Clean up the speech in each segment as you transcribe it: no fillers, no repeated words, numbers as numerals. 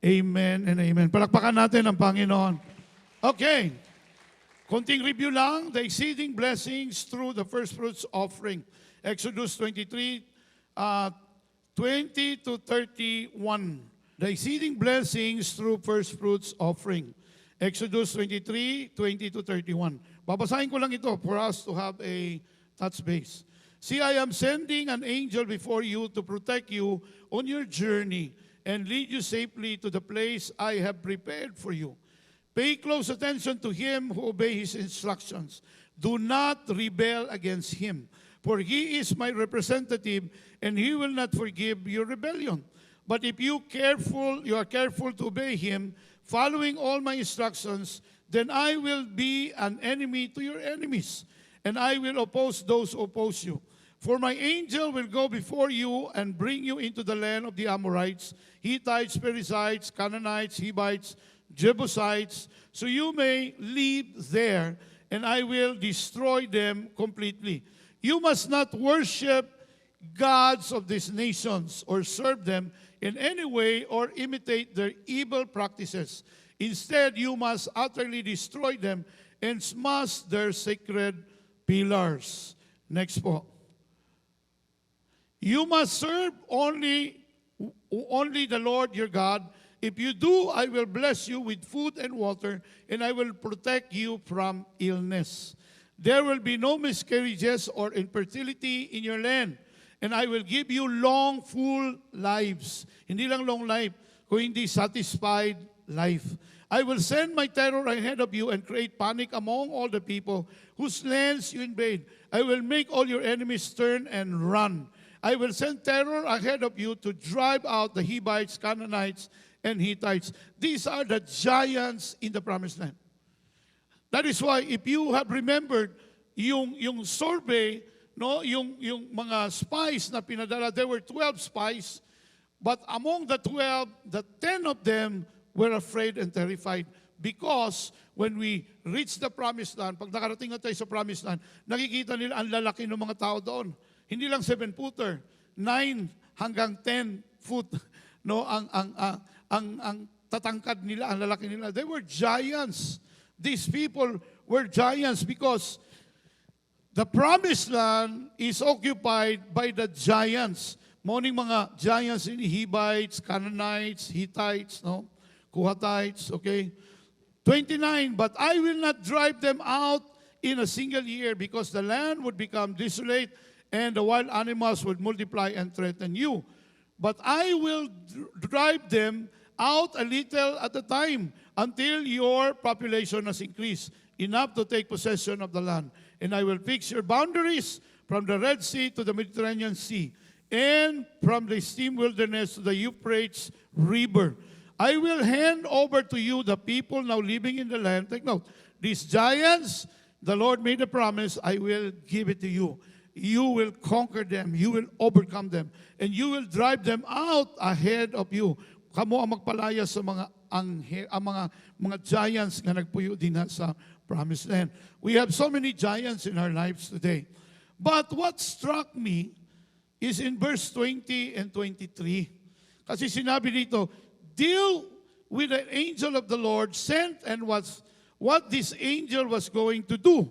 Amen and amen. Palakpakan natin ang Panginoon. Okay. Konting review lang. The exceeding blessings through the first fruits offering. Exodus 23, 20 to 31. The exceeding blessings through first fruits offering. Exodus 23, 20 to 31. Babasahin ko lang ito for us to have a touch base. See, I am sending an angel before you to protect you on your journey and lead you safely to the place I have prepared for you. Pay close attention to him who obeys his instructions. Do not rebel against him, for he is my representative, and he will not forgive your rebellion. But if you are careful to obey him, following all my instructions, then I will be an enemy to your enemies, and I will oppose those who oppose you. For my angel will go before you and bring you into the land of the Amorites, Hittites, Perizzites, Canaanites, Hivites, Jebusites, so you may live there, and I will destroy them completely. You must not worship gods of these nations or serve them in any way or imitate their evil practices. Instead, you must utterly destroy them and smash their sacred pillars. Next po. You must serve only the Lord your God. If you do, I will bless you with food and water, and I will protect you from illness. There will be no miscarriages or infertility in your land, and I will give you long, full lives. Hindi lang long life, kung hindi satisfied life. I will send my terror ahead of you and create panic among all the people whose lands you invade. I will make all your enemies turn and run. I will send terror ahead of you to drive out the Hivites, Canaanites, and Hittites. These are the giants in the promised land. That is why if you have remembered yung survey, no, yung mga spies na pinadala, there were 12 spies, but among the 12, the 10 of them were afraid and terrified because when we reach the promised land, pag nakarating na tayo sa promised land, nakikita nila ang lalaki ng mga tao doon. Hindi lang 7-footer, 9 hanggang 10 foot, no, ang tatangkad nila, ang lalaki nila. They were giants. These people were giants because the promised land is occupied by the giants. Morning mga giants in Hivites, Canaanites, Hittites, no, Kuhatites, okay. 29, but I will not drive them out in a single year because the land would become desolate and the wild animals would multiply and threaten you. But I will drive them out a little at a time until your population has increased enough to take possession of the land. And I will fix your boundaries from the Red Sea to the Mediterranean Sea and from the steam wilderness to the Euphrates River. I will hand over to you the people now living in the land. Take note, these giants, the Lord made a promise, I will give it to you. You will conquer them, you will overcome them, and you will drive them out ahead of you. Kamo ang magpalaya sa mga mga giants na nagpuyo din sa promised land. We have so many giants in our lives today. But what struck me is in verse 20 and 23. Kasi sinabi dito, deal with an angel of the Lord sent, and what this angel was going to do.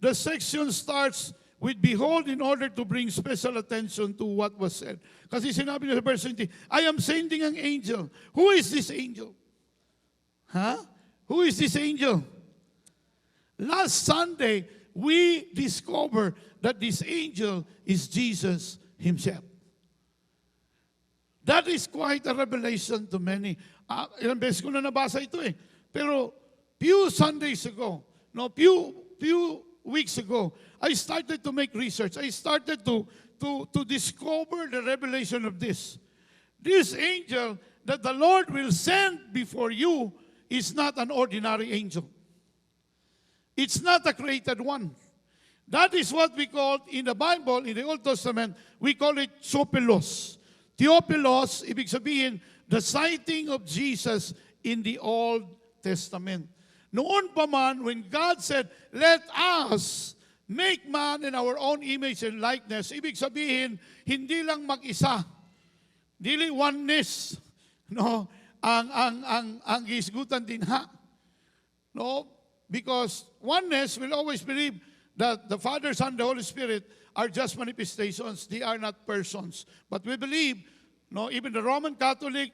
The section starts with behold in order to bring special attention to what was said. Kasi sinabi niya sa verse 20, I am sending an angel. Who is this angel? Huh? Who is this angel? Last Sunday, we discovered that this angel is Jesus himself. That is quite a revelation to many. Ilang beses ko na nabasa ito eh. Pero few Sundays ago, no, few weeks ago, I started to make research. I started to discover the revelation of this. This angel that the Lord will send before you is not an ordinary angel. It's not a created one. That is what we call in the Bible, in the Old Testament, we call it Theophilus. Theophilus, ibig sabihin, the sighting of Jesus in the Old Testament. Noon pa man, when God said, let us make man in our own image and likeness, ibig sabihin, hindi lang mag-isa. Dili oneness. No? ang giisgutan din ha. No? Because oneness will always believe that the Father, Son, the Holy Spirit are just manifestations. They are not persons. But we believe, no, even the Roman Catholic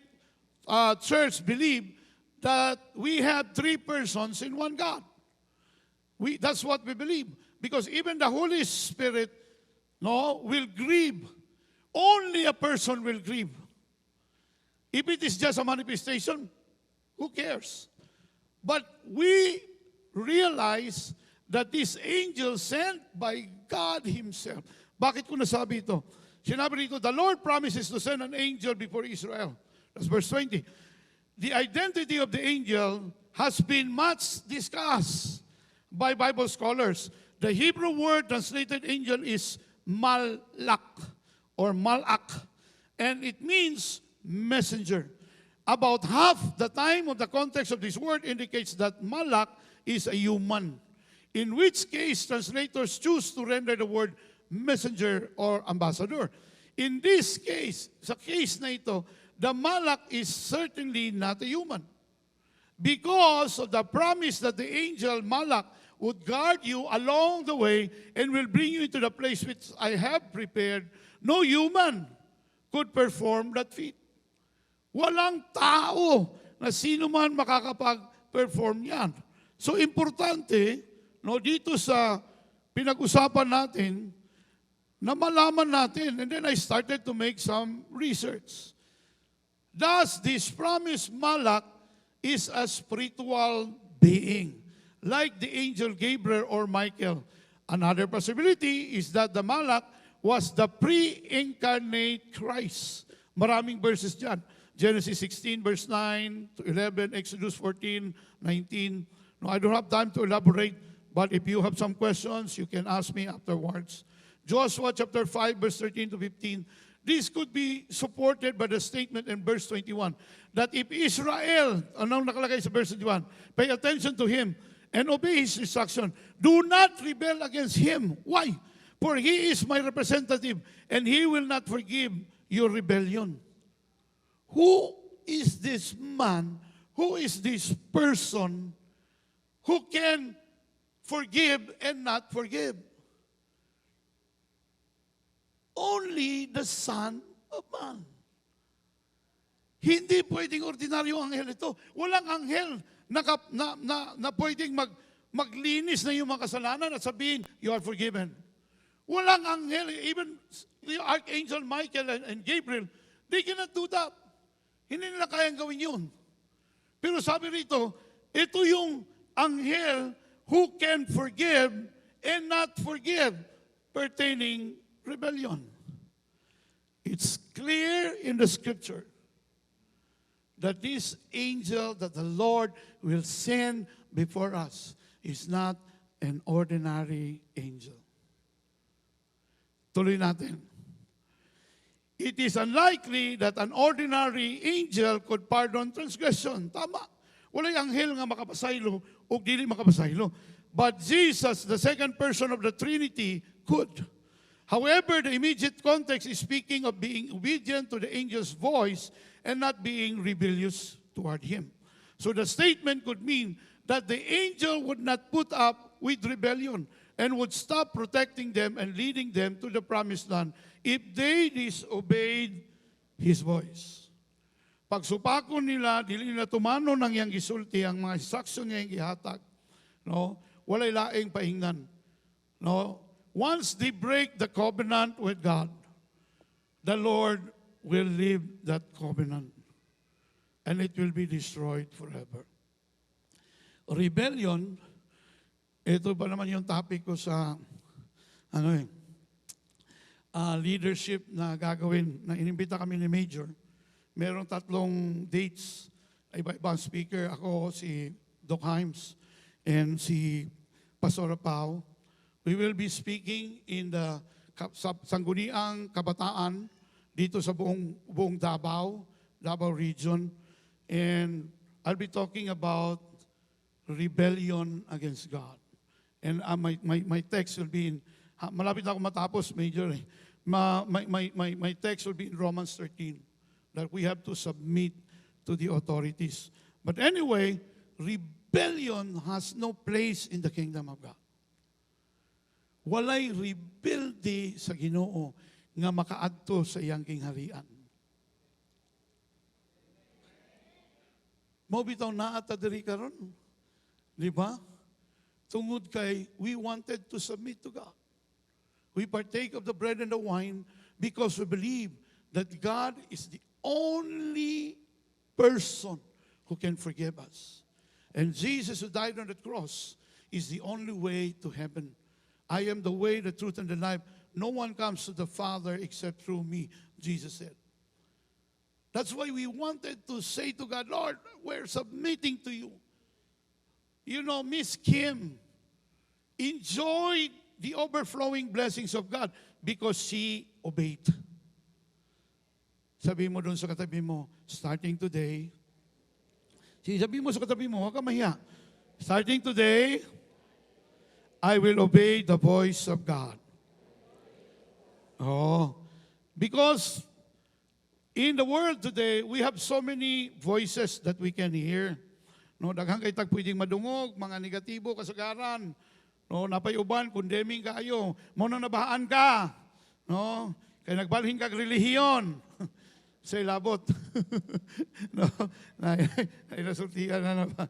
Church believe that we have three persons in one God. That's what we believe. Because even the Holy Spirit, no, will grieve. Only a person will grieve. If it is just a manifestation, who cares? But we realize that this angel sent by God Himself. Bakit ko nasabi ito? Sinabi rito, the Lord promises to send an angel before Israel. That's verse 20. The identity of the angel has been much discussed by Bible scholars. The Hebrew word translated angel is malak or malak, and it means messenger. About half the time of the context of this word indicates that malak is a human, in which case translators choose to render the word messenger or ambassador. In this case, sa case na ito, the malak is certainly not a human, because of the promise that the angel malak would guard you along the way and will bring you into the place which I have prepared. No human could perform that feat. Walang tao na sino man makakapag-perform yan. So importante, no, dito sa pinag-usapan natin, na malaman natin, and then I started to make some research. Thus, this promised malak is a spiritual being, like the angel Gabriel or Michael. Another possibility is that the malak was the pre-incarnate Christ. Maraming verses dyan. Genesis 16, verse 9 to 11, Exodus 14, 19. No, I don't have time to elaborate, but if you have some questions, you can ask me afterwards. Joshua chapter 5, verse 13 to 15. This could be supported by the statement in verse 21 that if Israel, anong nakalagay sa verse 21, pay attention to him and obey his instruction, do not rebel against him. Why? For he is my representative and he will not forgive your rebellion. Who is this man? Who is this person who can forgive and not forgive? Only the Son of Man. Hindi pwedeng ordinaryo anghel ito. Walang anghel na pwedeng maglinis na yung mga kasalanan at sabihin, you are forgiven. Walang anghel, even the Archangel Michael and Gabriel, they cannot do that. Hindi nila kayang gawin yun. Pero sabi rito, ito yung anghel who can forgive and not forgive pertaining rebellion. It's clear in the scripture that this angel that the Lord will send before us is not an ordinary angel. Tuloy natin. It is unlikely that an ordinary angel could pardon transgression. Tama. Walay anghel nga makapasaylo o dili makapasaylo. But Jesus, the second person of the Trinity, could. However, the immediate context is speaking of being obedient to the angel's voice and not being rebellious toward him. So the statement could mean that the angel would not put up with rebellion and would stop protecting them and leading them to the promised land if they disobeyed His voice. Pagsupakon nila, dili nila tumano nang yang gisulti ang mga saksyon nga yang gihatag. No? Walay laing paingnan. No? Once they break the covenant with God, the Lord will leave that covenant and it will be destroyed forever. Rebellion, ito pa naman yung topic ko sa leadership na gagawin, na inimbita kami ni Major. Merong 3 dates, iba-ibang speaker. Ako, si Doc Himes, and si Pastor Pao. We will be speaking in the Sangguniang Kabataan dito sa buong Davao region. And I'll be talking about rebellion against God. And my text will be in, malapit na ako matapos, Major. My text will be in Romans 13, that we have to submit to the authorities. But anyway, rebellion has no place in the kingdom of God. Walay rebelde sa Ginoo nga makaadto sa iyang kingharian. Mao bitaw naa ta diri karon. Di ba? Tungod kay we wanted to submit to God. We partake of the bread and the wine because we believe that God is the only person who can forgive us. And Jesus who died on the cross is the only way to heaven. I am the way, the truth, and the life. No one comes to the Father except through me, Jesus said. That's why we wanted to say to God, Lord, we're submitting to you. You know, Miss Kim enjoyed the overflowing blessings of God because she obeyed. Sabi mo doon sa katabi mo, starting today, sabi mo sa katabi mo, huwag ka mahiya. Starting today, I will obey the voice of God. Oh, because in the world today, we have so many voices that we can hear. No, daghang kay tag pwedeng madungog, mga negatibo kasagaran. No, napayuban, condemning kayo. Mo nang nabahaan ka. No, kay nagbalhin kag relihiyon. Sa ilabot. No, ay nasultihan na ba.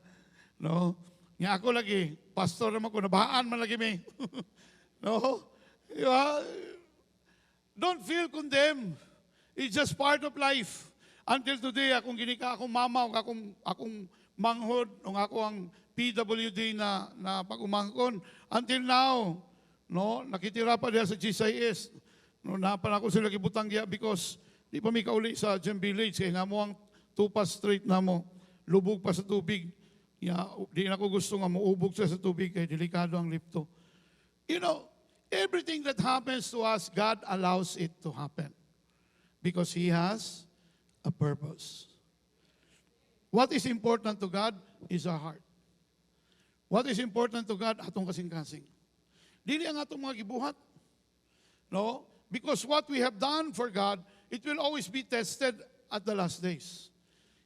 No, nga ako lagi, pastor naman ko, nabahaan man lagi may. No, don't feel condemned. It's just part of life. Until today, akong ginika, akong mama, akong manghod, nung ako ang PWD na pag-umangkon. Until now, no, nakitira pa diya sa GCIS. No, napan ako sila kibutang diya because di pa may kauli sa Gem Village. Kaya nga mo ang tupas street na mo, lubog pa sa tubig. Di na ko gusto nga muubog sa tubig kaya delikado ang lifto. You know, everything that happens to us, God allows it to happen. Because He has a purpose. What is important to God is our heart. What is important to God, atong kasing-kasing. Dili ang atong mga gibuhat. No? Because what we have done for God, it will always be tested at the last days.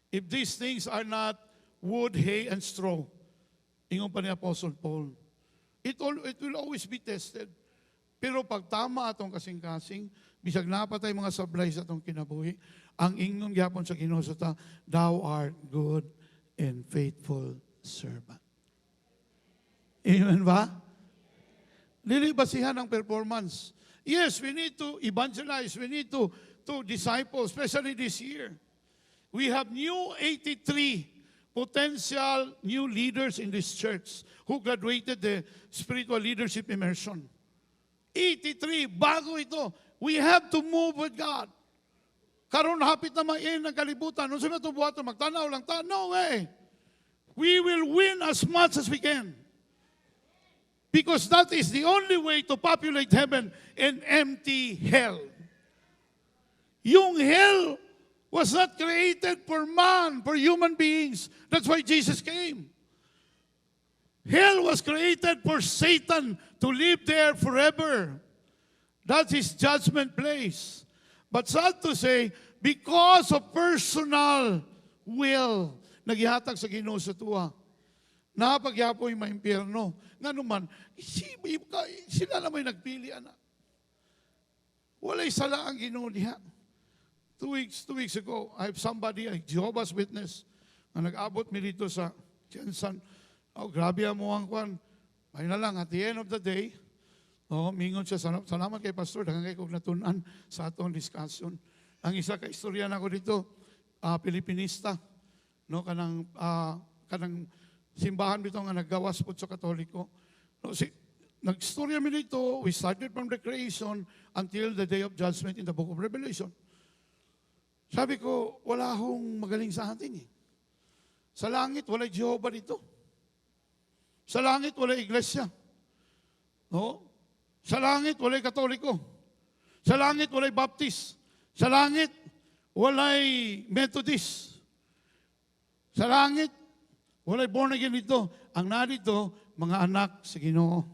If these things are not wood, hay, and straw, ingon pa ni Apostle Paul, it will always be tested. Pero pag tama atong kasing-kasing, bisag napatay mga sablay sa atong kinabuhi, ang ingnon gyapon sa Ginoo ta, thou art good and faithful servant. Amen ba? Dili basihan ang performance. Yes, we need to evangelize, we need to disciple, especially this year. We have new 83 potential new leaders in this church who graduated the spiritual leadership immersion. 83, bago ito. We have to move with God. Karon hapit na main ang kalibutan. Nung sila ito buhato, magtanaw lang ta. No way. We will win as much as we can. Because that is the only way to populate heaven and empty hell. Yung hell was not created for man, for human beings. That's why Jesus came. Hell was created for Satan to live there forever. That's his judgment place. But sad to say, because of personal will, nagihatag sa Ginoo sa tuwa, napagyapoy maimpyerno. Nga naman, sila na may nagpili, anak. Walay sala ang Ginoo diha. 2 weeks ago, I have somebody, a Jehovah's Witness, na nag-abot mi dito sa Jensen. Oh, grabe mo ang kwan. Ay na lang, at the end of the day, mingon siya, salamat kay Pastor, dagang kay kong natunan sa atong discussion. Ang isa ka istorya na ko dito, Pilipinista, no, kanang simbahan bito nga naggawas po sa Katoliko. No, nag-istorya mi dito, we started from the creation until the day of judgment in the book of Revelation. Sabi ko, wala akong magaling sa atin eh. Sa langit, wala Jehovah dito. Sa langit, wala iglesia. No? Sa langit, wala Katoliko. Sa langit, wala Baptist. Sa langit, wala Methodist. Sa langit, wala born again dito. Ang narito, mga anak sa Ginoo.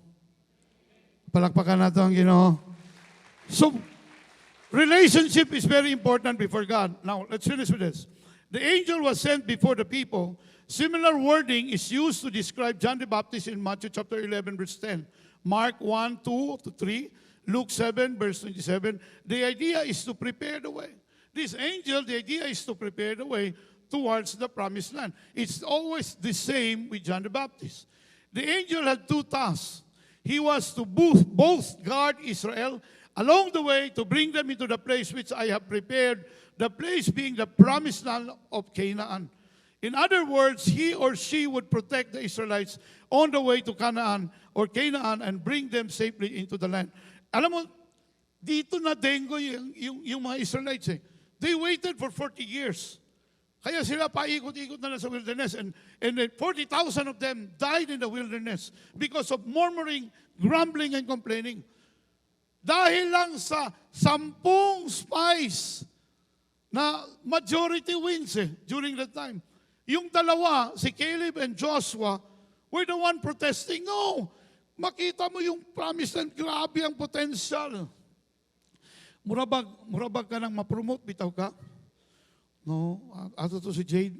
Palakpakan nato ang Ginoo. So, relationship is very important before God. Now, let's finish with this. The angel was sent before the people. Similar wording is used to describe John the Baptist in Matthew chapter 11, verse 10. Mark 1, 2 to 3. Luke 7, verse 27. The idea is to prepare the way. This angel, the idea is to prepare the way towards the promised land. It's always the same with John the Baptist. The angel had two tasks. He was to both guard Israel along the way to bring them into the place which I have prepared, the place being the promised land of Canaan. In other words, he or she would protect the Israelites on the way to Canaan and bring them safely into the land. Alam mo, dito na dengo yung mga Israelites eh. They waited for 40 years. Kaya sila paikot-ikot na sa wilderness. And then 40,000 of them died in the wilderness because of murmuring, grumbling, and complaining. Dahil lang sa 10 spies na majority wins during that time. Yung dalawa, si Caleb and Joshua, were the one protesting. No, makita mo yung promise land, grabe ang potential. Murabag ka nang ma-promote, bitaw ka. No, ato to si Jade,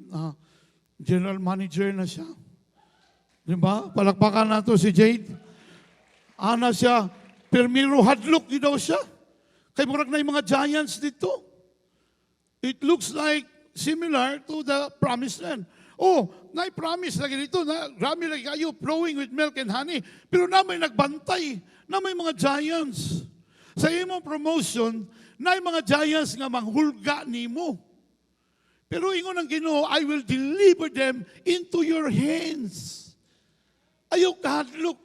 general manager na siya. Di ba? Palakpakan na to si Jade. Ana siya, permiro hadlok daw siya. Kay murag na yung mga giants dito. It looks like similar to the promised land. Oh, na-promise lagi dito na grabe lagi kayo, flowing with milk and honey. Pero na may nagbantay, na may mga giants. Sa imong promotion, na yung mga giants nga manghulga nimo. Pero ingon ang Ginoo, I will deliver them into your hands. Ayaw kahadlok.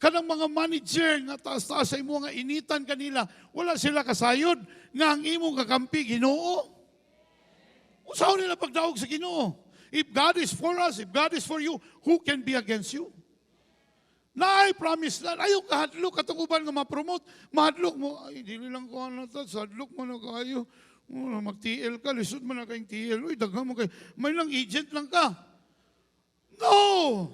Kanang mga manager nga taas-taas sa imo nga initan kanila, wala sila kasayod nga ang imong kakampi Ginoo. Usaw nila pagdaog sa Ginoo. If God is for us, if God is for you, who can be against you? Na I promise na, ayaw kahadlok, katukuban nga ma-promote, mahadlok mo, ay, dili lang ko ano to, sadlok mo na kayo, mag-TL ka, lisod mo na kayong TL, uy, daghang mo kayo, may lang agent lang ka. No!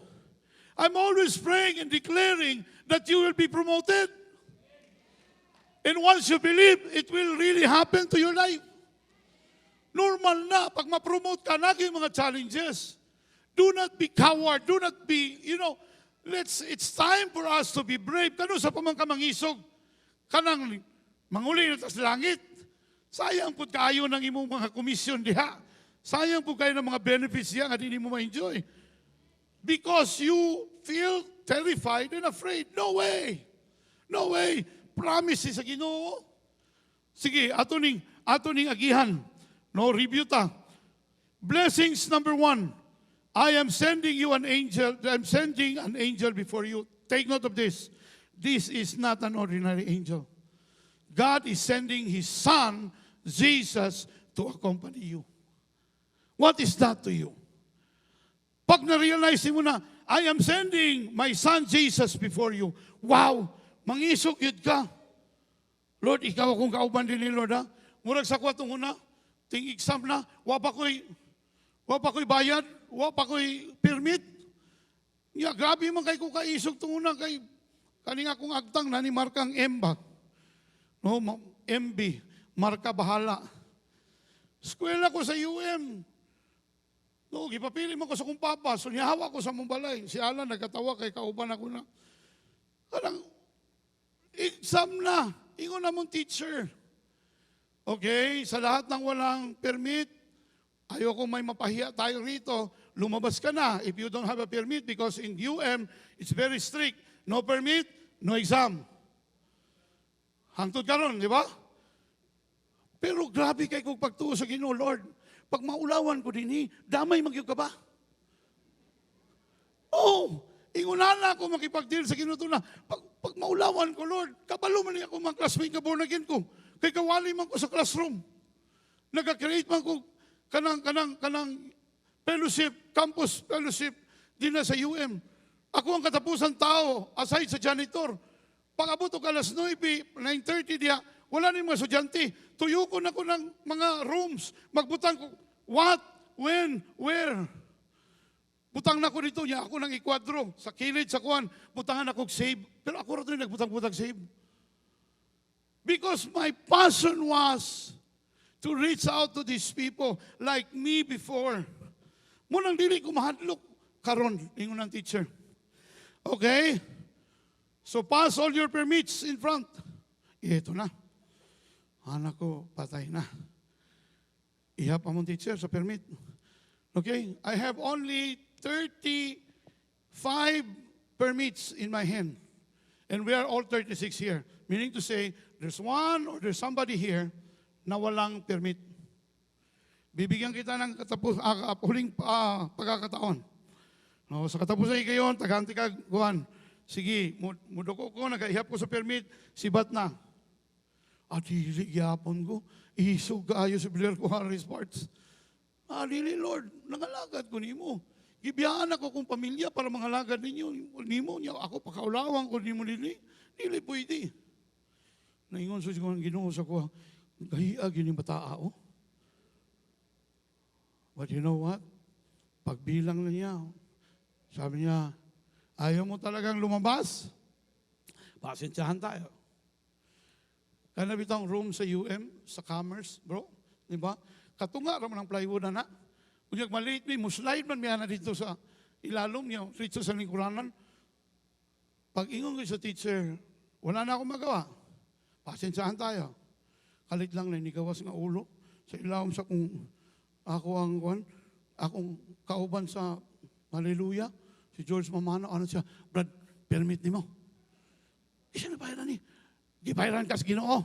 I'm always praying and declaring that you will be promoted. And once you believe, it will really happen to your life. Normal na, pag ma-promote ka, naging mga challenges. Do not be coward, do not be, it's time for us to be brave. Kano sa pamangkamangisog, kanang manguli na sa langit. Sayang po kayo ng imong mga komisyon diha. Sayang po kayo ng mga benefits diha nga hindi mo ma-enjoy. Because you feel terrified and afraid. No way. No way. Promise sa Ginoo. Sige, ato ning agihan. No, review ta. Blessings number 1. I am sending you an angel. I'm sending an angel before you. Take note of this. This is not an ordinary angel. God is sending His Son, Jesus, to accompany you. What is that to you? Pag na-realize mo na, I am sending my Son, Jesus, before you. Wow! Mangisok yun ka. Lord, ikaw akong kauban din ni Lord, ha? Murag sa kwatong una, ting exam na, wapa ko'y bayad, wapa ko'y permit. Ya, grabe man kay ko kaisog itong una, kay kaning akong agtang na ni Markang Emba. No, MB, Marka Bahala. Eskwela ko sa UM. No, gipapili mo ko sa kong papa, so niyahawa ko sa mong balay. Si Alan nagkatawa kay kauban ako na. Kanang, exam na, ingon na mong teacher. Okay, sa lahat ng walang permit, ayoko may mapahiya tayo rito, lumabas ka na if you don't have a permit because in UM, it's very strict. No permit, no exam. Hangtod ka ron, di ba? Pero grabe kay kong pagtuo sa Ginoo, Lord. Pag maulawan ko din, damay magyug ka ba? Oh, ingunan na ako makipag-deal sa Ginoo na. Pag maulawan ko, Lord, kabalo man ako mga classmate ka born again ko. Kay kawali man ko sa classroom. Nag-create man ko kanang fellowship, campus fellowship, din na sa UM. Ako ang katapusan tao, aside sa janitor. Pag-abot ko alas 9, 9:30 diya, wala na yung mga estudyante. Tuyukon ako ng mga rooms. Magbutang ko, what, when, where. Butang na ko dito niya, ako nang ikwadro. Sa kilid, sa kuwan, butangan ako save. Pero ako rin nagbutang-butang save. Because my passion was to reach out to these people like me before. Munang dili ko mahadlok karon ingon ng teacher. Okay? So pass all your permits in front. Ito na. Anak ko, patay na. Ihap among teacher sa permit. Okay? I have only 35 permits in my hand. And we are all 36 here. Meaning to say, there's one or there's somebody here na walang permit. Bibigyan kita ng huling pagkakataon. No, sa katapusan kayon, taganti ka, guwan. Sige, mudoko ko, nag-ihap ko sa permit, sibat na. At hili, yapon ko, ihisog kaayo sa bilir ko Harris parts. Dili, Lord, nangalagad ko nimo. Gibiyaan ako kong pamilya para mangalagad ninyo. Nimo niya, ako pakaulawang ko nimo dili. Dili pwede. Naingon sa Ginoo sa ko, gahiag yun yung bataa, oh. But you know what? Pagbilang na niya, sabi niya, ayaw mo talagang lumabas? Pasensyahan tayo. Kaya nabitang room sa sa Commerce, bro. Di ba? Katunga raman ng plywood na. Kung yung maliit mo, slide man miya na dito sa ilalom niya, dito sa lingkuranan. Pag ingon ko sa teacher, wala na akong magawa. Pasensyahan tayo. Kalit lang na inigawas nga ulo. Sa ilawom sa kung ako akong kauban sa Hallelujah, si George Mamano, ano siya, Brad, permit ni mo. Isa na bayaran ni. Gibayaran ka sa Ginoo.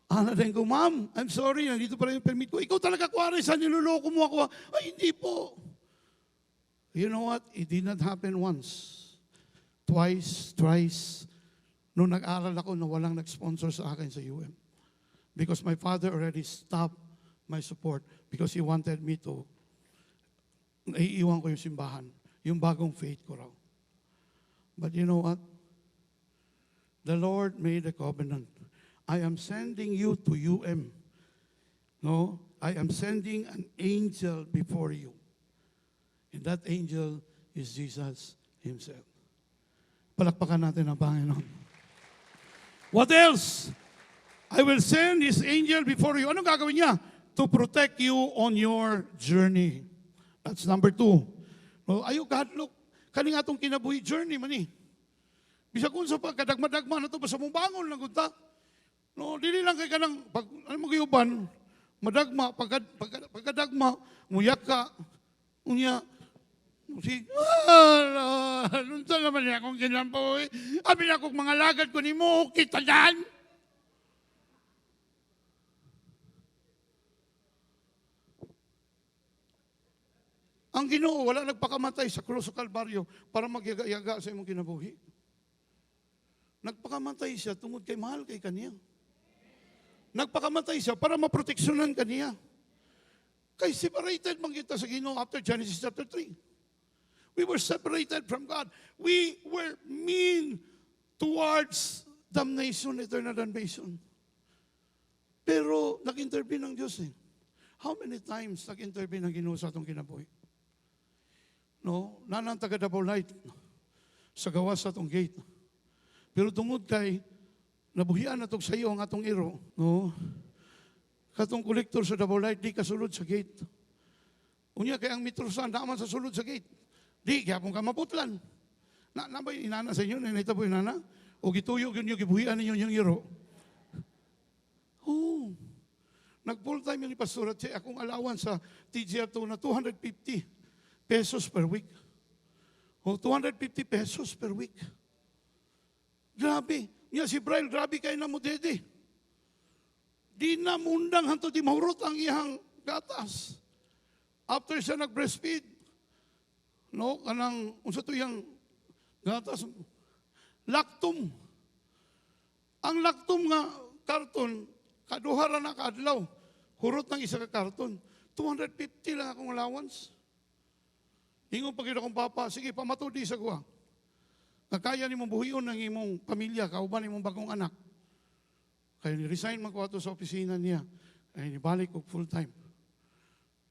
Ana din ko, Ma'am, I'm sorry, nandito pala yung permit ko. Ikaw talaga, kuwari, saan niloloko mo ako? Ay, hindi po. You know what? It did not happen once. Twice, thrice. Noong nag-aral ako na walang nag-sponsor sa akin sa Because my father already stopped my support because he wanted me to naiiwan ko yung simbahan, yung bagong faith ko raw. But you know what? The Lord made a covenant. I am sending you to No, I am sending an angel before you. And that angel is Jesus Himself. Palakpakan natin ang Panginoon. What else? I will send His angel before you. Anong gagawin niya? To protect you on your journey. That's number 2. No, ayo kahadlok. Kani nga itong kinabuhi journey man eh. Bisa kung sa pagkadagma-dagma na ito, basta mong bangon lang kunta. No, dili lang kay kanang, pag ano mag-iuban, madagma, pagkadagma, muyak ka, unya, si, nunta naman niya akong ginampo eh. Abi na akong mga lagad ko ni mo, kita yan. Ang Ginoo wala nagpakamatay sa krus sa Kalbaryo para magyaga-yaga sa imong kinabuhi. Nagpakamatay siya tungod kay mahal kay kaniya. Nagpakamatay siya para maproteksyonan kaniya. Kay separated man kita sa Ginoo after Genesis chapter 3. We were separated from God. We were mean towards damnation, eternal damnation. Pero nag-intervene ang Diyos eh. How many times nag-intervene ang Ginoo sa atong kinabuhi? No, nanang taga Double Light sa gawas sa atong gate. Pero tungod kay nabuhian na itong sayo ang atong iro, no? Katong kolektor sa Double Light, di kasulod sa gate. Unya kay ang mitrosan naman sa sulod sa gate. Di, kaya kung ka maputlan. Na ba yung inana sa inyo? Nanita po inana? O gituyog yun yung gibuhian ninyo yung iro. Oh, nag-full time yung pastorat siya. Akong alawan sa TGR2 na 250 pesos per week. O 250 pesos per week. Grabe. Nga si Brian, grabe kayo na mo dede. Di na mundang hanto di mahurot ang iyang gatas. After siya nag-breastfeed, no, kanang, unsa to iyang gatas, lactum. Ang lactum nga karton, kaduhara na kaadlaw, hurot ng isa ka karton. 250 lang akong allowance. Ingon pag akong papa, sige, pamatudi sa kuha. Nakaya ni mong buhiyon ng imong pamilya, kauban imong bagong anak. Kaya ni-resign man ko ato sa opisina niya. Ay nibalik ko full time.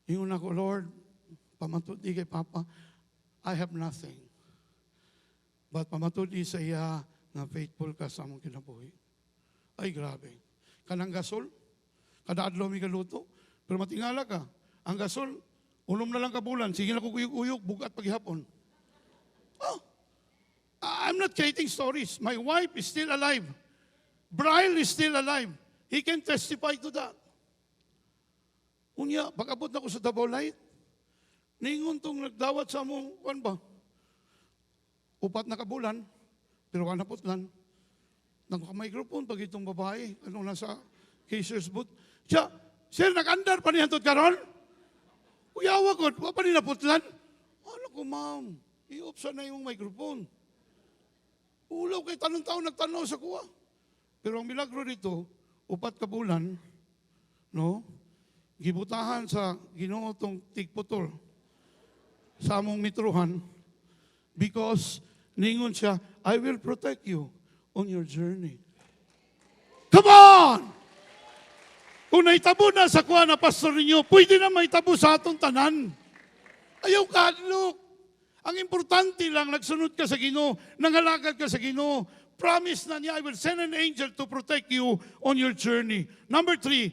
Ingon ako, Lord, pamatudi kay Papa, I have nothing. But pamatudi sa iya na faithful ka sa among kinabuhi. Ay grabe. kanang gasol, kada adlaw mi kaluto. Pero matingala ka, ang gasol, unom na lang kabulan, sige na ko uyog-uyog, bugat paghihapon. Oh, I'm not creating stories. My wife is still alive. Brian is still alive. He can testify to that. Unya, pag-abot na ko sa Davao Light, ningon tong nagdawat sa among, kuan ba? Upat na kabulan, pero kanapotlan. Nagka-microphone pag itong babae, ano nasa casier's booth. Siya, sir, nag-andar pa niya hantod karon? Kuyawa ko, wa pa ni naputlan? Ano ko, ma'am? I-off na yung microphone. Ulaw kay tanong taon nagtanaw sa kuwa. Pero ang milagro dito, upat ka bulan, no? Gibutahan sa Ginoo tong tigputol sa among mitruhan because ningon siya, I will protect you on your journey. Come on! Kung naitabo na sa kuha na pastor ninyo, pwede na maitabo sa atong tanan. Ayaw kadlok. Ang importante lang, nagsunod ka sa Ginoo, nangalagad ka sa Ginoo. Promise na niya, I will send an angel to protect you on your journey. Number 3,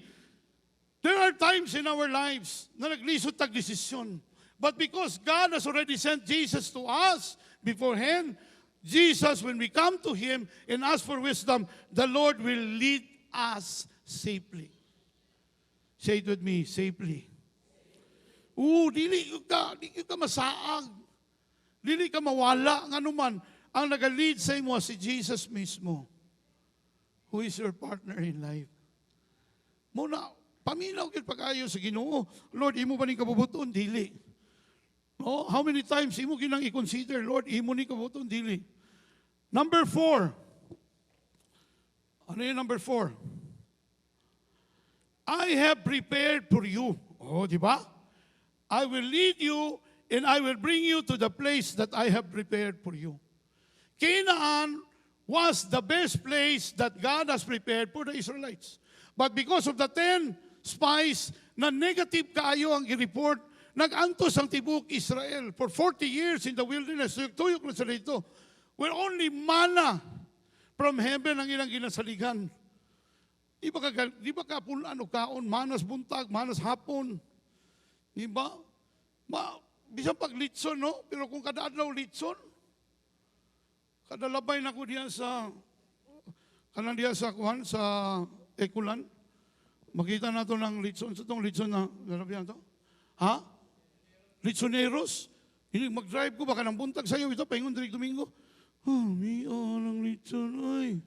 there are times in our lives na naglisod tag desisyon. But because God has already sent Jesus to us beforehand, Jesus, when we come to Him and ask for wisdom, the Lord will lead us safely. Say it with me, safely. Dili ka masaag. Dili ka mawala, nga naman, ang nag-lead sa imo si Jesus mismo, who is your partner in life. Muna, paminaw kit pag-ayo sa Ginoo, Lord, imo ba ni kabubuton? Dili. No? How many times imo ginang i-consider, Lord, imo ni kabubuton? Dili. Number 4. Ano yung number 4? I have prepared for you. Oh, di ba? I will lead you and I will bring you to the place that I have prepared for you. Canaan was the best place that God has prepared for the Israelites. But because of the 10 spies na negative kaayo ang i-report, nag-antos ang tibuk Israel for 40 years in the wilderness. Tuyok na sa dito. Where only manna from heaven ang ilang ginasaligan. Di ba kapulan o kaon, manas buntag, manas hapon. Di ba? Bisa pag litson, no? Pero kung kada adlaw litson, kada labay na ko diyan sa kuhan, sa Ekulan, makita na to ng litson. Sa itong litson na, lalabihan to? Ha? Litsoneros? Hindi mag-drive ko, baka nang buntag sa'yo, ito, paingon dirig Domingo. Ng litson, ay.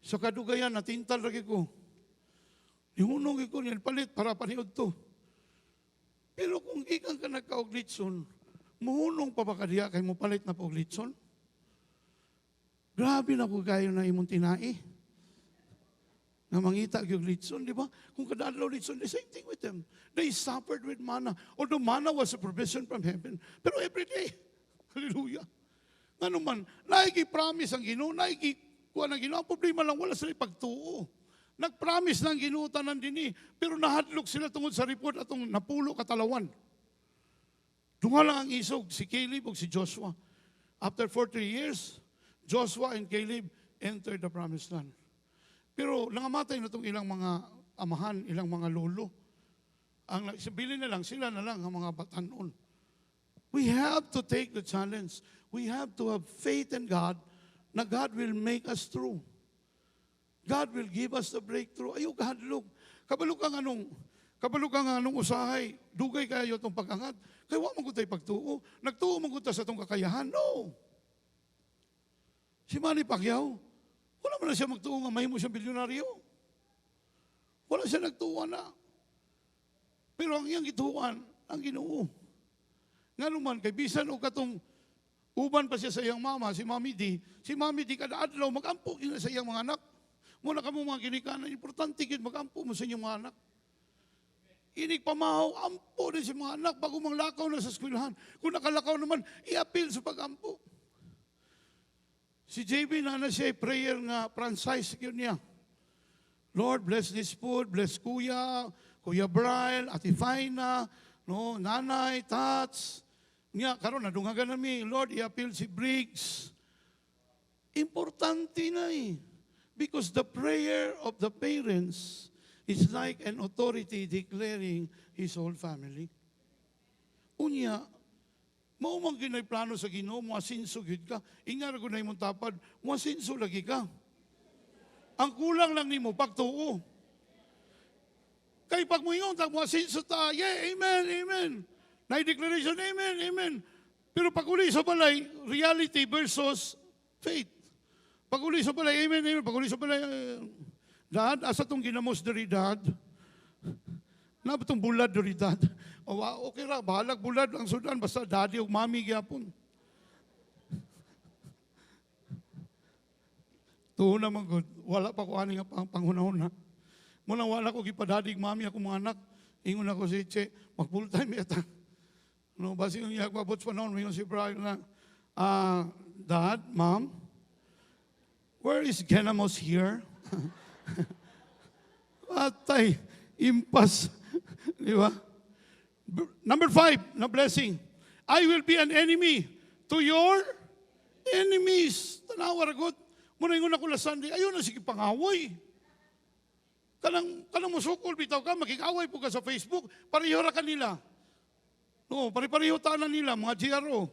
Sa kadugayan, natintal lagi ko. Nihunong ko, yan palit, para paniod to. Pero kung ikan ka nagka-oglitson, muhunong pa ba kadiya kay mo palit na pa-oglitson? Grabe na po kayo na imong tinai. Na mangita yung litson, di ba? Kung kadalaw litson, the same thing with them. They suffered with manna. Although manna was a provision from heaven. Pero every day, hallelujah. Nga naman, naiki-promise ang Ginoo, naiki-kuha ng Ginoo. Ang problema lang, wala sila pagtuo. Nag-promise ng ginutanan din pero nahadlok sila tungod sa report atong napulo katalawan. Dunga lang ang isog, si Caleb o si Joshua. After 40 years, Joshua and Caleb entered the promised land. Pero nangamatay na itong ilang mga amahan, ilang mga lolo. Ang sabihin na lang, sila na lang ang mga batanon. We have to take the challenge. We have to have faith in God na God will make us through. God will give us the breakthrough. Ayaw kahadlog. Kabalo kang anong usahay, dugay kayo itong pag-angat. Kaya wala magutay pagtuo. Nagtuo maguta sa itong kakayahan. No. Si Manny Pacquiao, wala man na siya magtuo nga mahimo siyang bilyonaryo. Wala siya nagtuo na. Pero ang iyang ituan, ang Ginoo. Nga naman, kay bisan o katong uban pa siya sa iyang mama, si Mami D. Si Mami D kada adlaw mag-ampo sa iyang mga anak. Muna ka mo mga kinikanan, importante yun, mag-ampo mo sa inyong mga anak. Inig pamahaw, ampo din sa mga anak bago manglakaw na sa eskwelahan. Kung nakalakaw naman, i-appeal sa pag-ampo. Si JB na siya, prayer nga, franchise yun niya. Lord, bless this food, bless Kuya Brian, Ate Faina, no, Nanay, Tats. Nga, karon nadungagan namin, Lord, i-appeal si Briggs. Importante na Because the prayer of the parents is like an authority declaring his whole family. Unya, maumang ginay plano sa Ginoo, masinso gid ka. Ingara ko na imong tapad, masinso lagi ka. Ang kulang lang nimo pagtuo. Kay pag moingon tag masinso ta, yeah, amen, amen. Na-declaration, amen, amen. Pero pag uli sa balay, reality versus faith. Pag uli sa balay, amen, amen. Pag uli sa balay, Dad, asa tong ginamos dari Dad? Na ba tong bulad dari Dad? O, okay ra, bahalag bulad ang sudan, basta daddy o mami gyapon. Tuho naman good. Wala pa ko ani nga panghunahon ha. Muna wala ko gipadadi mami ako mga anak. Ingon ako si Che, mag full time yata. No, basi yung yagpabot pa noon, may si Brian na, Dad, Mom, where is Genamos here? Atay, impas. Di ba? Number 5, na blessing. I will be an enemy to your enemies. Tanawa ragot. Muna yung ako na Sunday, ayun na sige pangaway. Kanang musukol, bitaw ka, makikaway po ka sa Facebook, pareho ra kanila. No, pare-pareho tanan nila, mga GRO.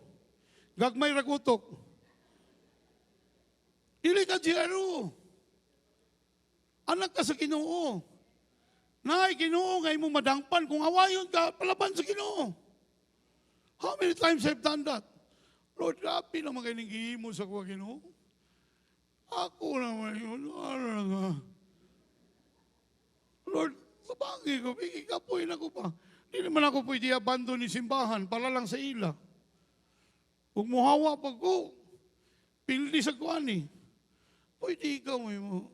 Gagmay ragutok. Dili ka GRO. Anak ka sa Ginoo. Nay, Ginoo, ngay mo madangpan. Kung awayon ka, palaban sa Ginoo. How many times I've done that? Lord, rapi naman kayo nang sa kuwa Ginoo. Ako naman yun. Lord, sabagay ko, ikikapoy na ko pa. Hindi naman ako pwede abandon ni simbahan para lang sa ila. Huwag mo hawa pag ko. Pildi sa kuwan eh. Pwede ikaw mo.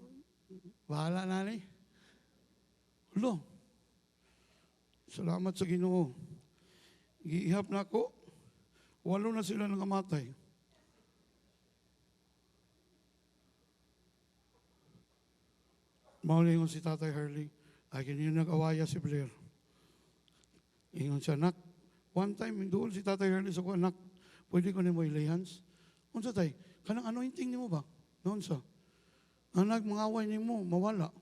Bahala na ni. Lo, salamat sa Ginoo. Giihap na ako. 8 na sila nangamatay. Maulingon si Tatay Harley. Ay, ganyan nag-awaya si Blair. Ingon siya, anak. One time, doon si Tatay Harley sa ko, anak, pwede ko na mo ilay hands? Unsa tay, kanang anointing ni mo ba? Noon sa, anak, mga away ni mo, mawala.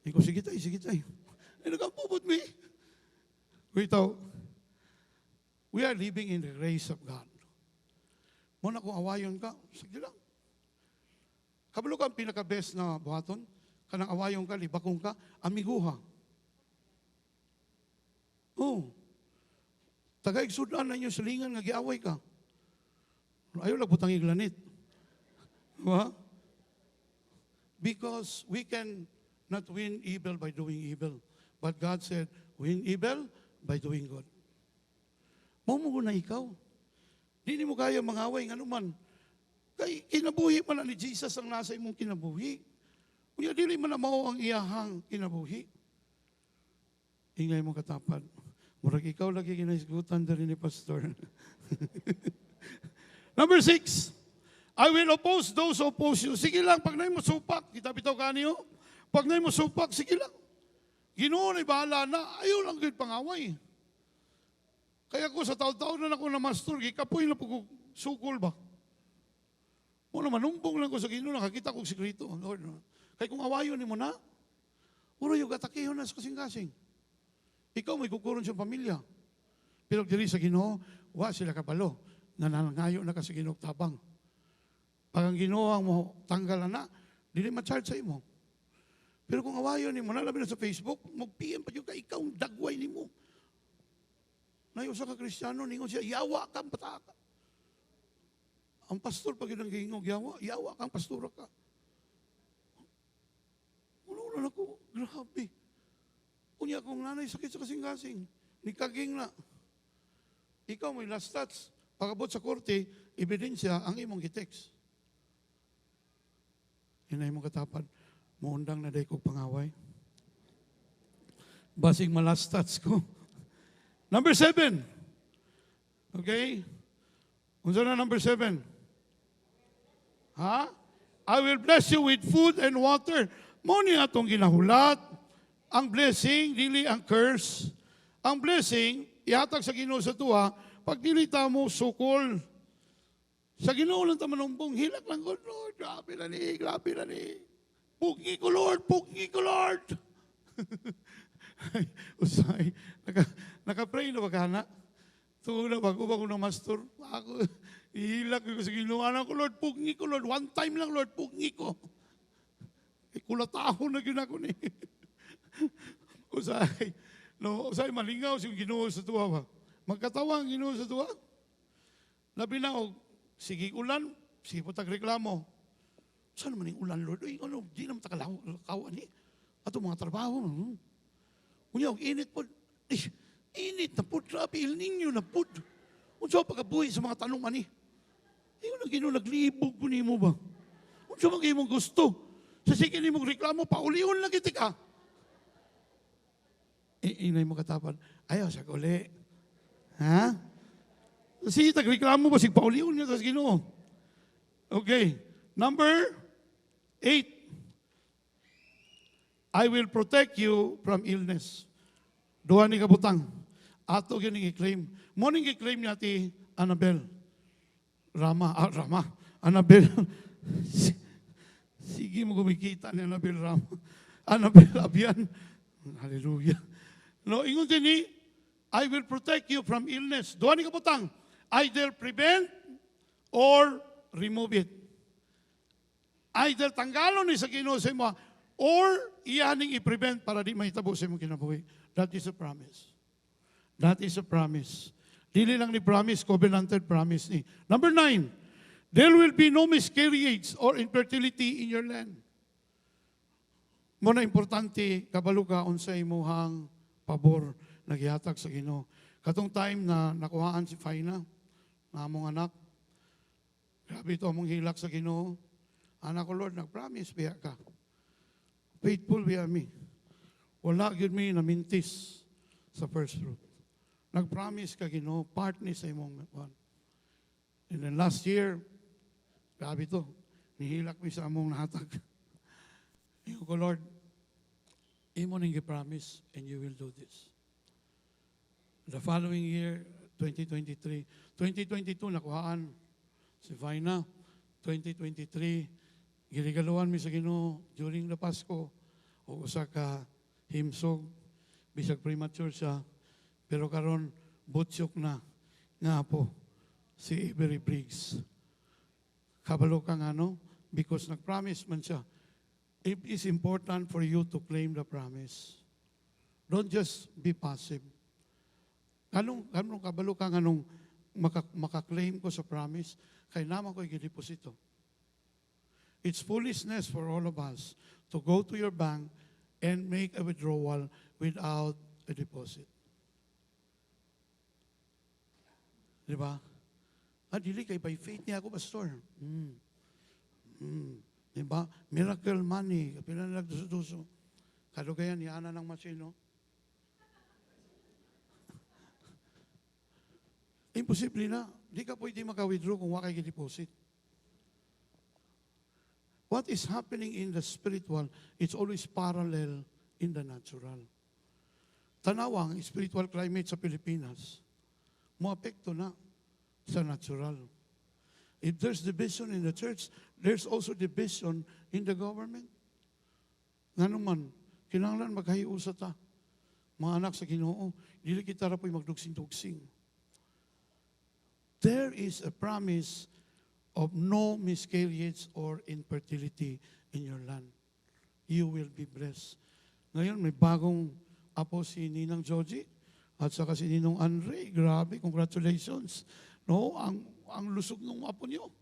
Iko, sige tay, sige tay. Ay, nagkapubot mi. Wait out. We are living in the grace of God. Muna kung awayon ka, sige lang. Kabalo ka ang pinaka-best na buhaton, kanang awayon ka, libakong ka, amiguha. Oh. Taga-igsudan na inyo silingan nga giaway ka. Ayaw lang butang iglanit. Diba? Because we can not win evil by doing evil. But God said, win evil by doing good. Maumugo na ikaw. Hindi mo kaya mangaway ng anuman. Kay kinabuhi pa na ni Jesus ang nasa imong kinabuhi. Kaya dili man na mao ang iyahang kinabuhi. Ingay mo katapad. Murag ikaw lagi kinaisgutan dari ni Pastor. Number 6, I will oppose those who oppose you. Sige lang, pag na mo supak, kita bitaw kaniyo. Pag na mo supak, sige lang. Ginoo na bahala na, ayaw lang gid pangaway. Kaya ko sa taon-taon na ako na master, gikapoy na po sukol ba? Muna manumbong lang ko sa Ginoo, nakakita kong sikreto. Lord, kaya kung awayon ni mo na, puro yung katakihon na sa kasing-kasing. Ikaw may kukuron sa pamilya. Pero diri sa Ginoo, wa sila kabalo. Nanangayo na ka sa Ginoo tabang. Pag ang Ginoo ang mo tanggalan na, dili ma-charge sa imo. Pero kung awayon ni mo, nalabi na sa Facebook, mag-PM pa yung ka, ikaw dagway ni mo. Nayosa ka Kristiyano, ningon siya, yawa kang pataka. Ang pastor, pag yun ang gingog, yawa kang pastora ka. Ulo na ako, grabe. Kunya akong nanay, sakit sa kasing-kasing. Nikaging na. Ikaw may last stats. Pagabot sa korte, ebidensya ang imong gitext. Hinay mong katapad, muundang na day ko pangaway. Basing malast stats ko. Number 7. Okay? Unsa na number 7? Ha? I will bless you with food and water. Mo ni atong ginahulat. Ang blessing, dili ang curse. Ang blessing, ihatag sa Ginoo sa tuwa, pag dili ta mo sukol Sa Ginoo lang tamanumpong, hilak lang ko, Lord, grabe na ni, grabe na ni. Pugi ko, Lord, pugi ko, Lord. Ay, usay, naka-pray na bagana. Tuwa na, bago ba ko na master, ako, ihilak ko sa Ginoo, anak ko, Lord, pugi ko, Lord, one time lang, Lord, pugi ko. Kulatahon na yun ako ni. Usay, no, usay, malingaw siyang Ginoo sa tuwa ba. Magkatawa ang Ginoo sa tuwa. Labi na, sige ulan, sige po tagreklamo. Saan naman yung ulan, Lord? Ay, ano, di naman takalawan ni. Ato mga trabaho. Kunya, init po. Init na po, grabe, il ninyo na po. Unsa pagkabuhi sa mga tanong ani? Ayun ang Ginoo naglibog ko nimo ba? Unsa man imong gusto? Sa sige nimong reklamo, paulihon lang kita ka. Inay mo katapan, ayaw sa uli. Ha? Sige, tagreklamo ba, sige paulihon niya sa Ginoo. Okay. Number 8. I will protect you from illness. Duha ni kabutang. Ato gining i-claim. Morning i-claim niya ti Annabel. Rama. Annabel. Sige mo kumikita ni Annabel Rama. Annabel Abian. Hallelujah. No, ingon din ni, I will protect you from illness. Duha ni kabutang. Either prevent or remove it. Either tanggalon ni sa Ginoo sa imo, or iyaning i-prevent para di mahitabo sa imong kinabuhi. That is a promise. That is a promise. Dili lang ni promise, covenanted promise ni. Number 9, there will be no miscarriage or infertility in your land. Muna importante, kabalo ka unsay imuhang pabor na gihatag sa Ginoo. Katong time na nakuhaan si Faina, na among anak, grabe ito among hilak sa Ginoo. Anak ko, Lord, nag-promise, biya ka. Faithful biya me. Wala yun mi namintis sa first fruit. Nag-promise ka, Ginoo, part ni sa imong one. And then last year, grabe ito, nihilak mi sa among nahatag. Iyong ko, Lord, imo nang gi-promise and you will do this. The following year, 2023, 2022, nakuhaan si Vaina. 2023, girigaluhan mi sa Ginoo during the Pasko o usa ka himsog bisag premature siya pero karon butsyok na nga po si Avery Briggs. Kabalo ka nga no? Because nag-promise man siya. It is important for you to claim the promise. Don't just be passive. Anong kabalo ka nga nung makaklaim ko sa promise, kay naman ko i-deposito. It's foolishness for all of us to go to your bank and make a withdrawal without a deposit. Di ba? Dili kay by faith niya ako, pastor. Di ba? Miracle money. Kapila na nagduso-duso. Kalugayan ni Ana ng Masino. Imposible na. Di ka pwede maka-withdraw kung wakay deposit. What is happening in the spiritual, it's always parallel in the natural. Tanawang spiritual climate sa Pilipinas, moapekto na sa natural. If there's division in the church, there's also division in the government. Nga naman, kinahanglan maghahiusa ta. Mga anak sa Ginoo, dili kita ra po'y magdugsing-dugsing. There is a promise of no miscarriage or infertility in your land. You will be blessed. Ngayon, may bagong apo si Ninang Joji at saka si Ninong Andre. Grabe, congratulations. No, ang lusog ng apo niyo.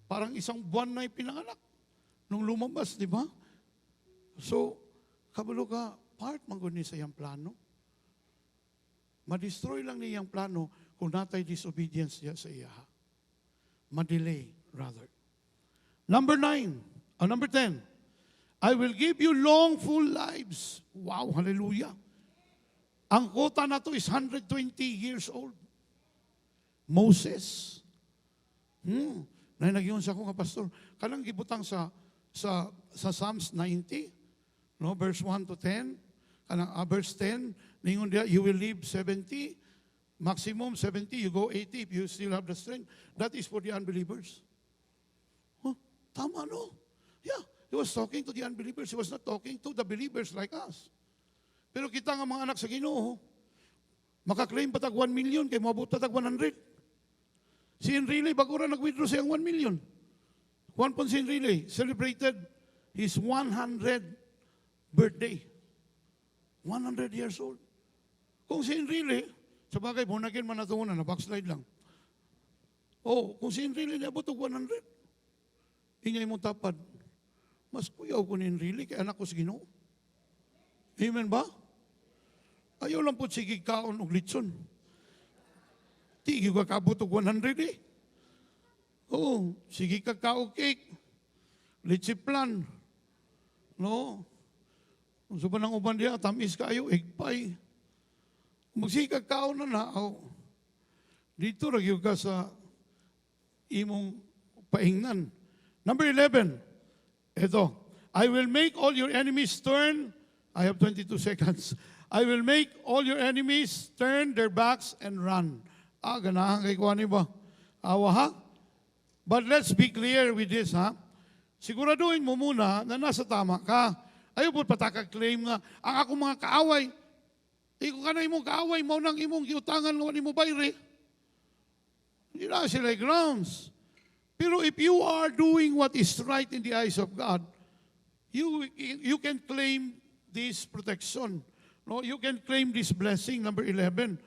Parang isang buwan na ipinanganak nung lumabas, di ba? So, kabalo ka, part man ni sa iyang plano. Ma-destroy lang niya iyang plano kung natay disobedience niya sa iya. Ma-delay, rather. Number 10, I will give you long, full lives. Wow, hallelujah. Ang kota na to is 120 years old. Moses. Nagyon sa akong pastor. Kanang gibutang sa Psalms 90, no, verse 1 to 10. Kanang verse 10, ningon dia, you will live 70. Maximum 70, you go 80 if you still have the strength. That is for the unbelievers. Huh? Tama, no? Yeah, he was talking to the unbelievers. He was not talking to the believers like us. Pero kita nga mga anak sa Ginoo, makaklaim pa tag 1 million, kay mabot pa tag 100. Si Enrile, bago rin nag-withdraw siyang 1 million. Juan Ponce Enrile celebrated his 100 birthday. 100 years old. Kung si Enrile, sa bagay, bunagin man natungunan, na backslide lang. Kung si Enrile niabot og 100, ingay mong tapad. Mas kuyaw ko ni Enrile, kay anak ko sa Ginoo. Amen ba? Ayaw lang po sige kaon og litson. Tigi ka kabot og 100 eh. Sige ka kaog cake. Litsiplan. No? Kung sa ng uban diya, tamis kayo, egpay. Magsigag kaon na. Dito nagyo ka sa imong paingnan. Number 11. Ito. I will make all your enemies turn. I have 22 seconds. I will make all your enemies turn their backs and run. Ganahan kay kuha ni ba? Awa ha? But let's be clear with this ha. Siguraduhin mo muna na nasa tama ka. Ayaw po patakag-claim nga, ang akong mga kaaway, kung ka na imong kaaway, mo nang imong giutangan nga ni mo bayre. Hindi na sila grounds. Pero if you are doing what is right in the eyes of God, you can claim this protection. No, you can claim this blessing, number 11.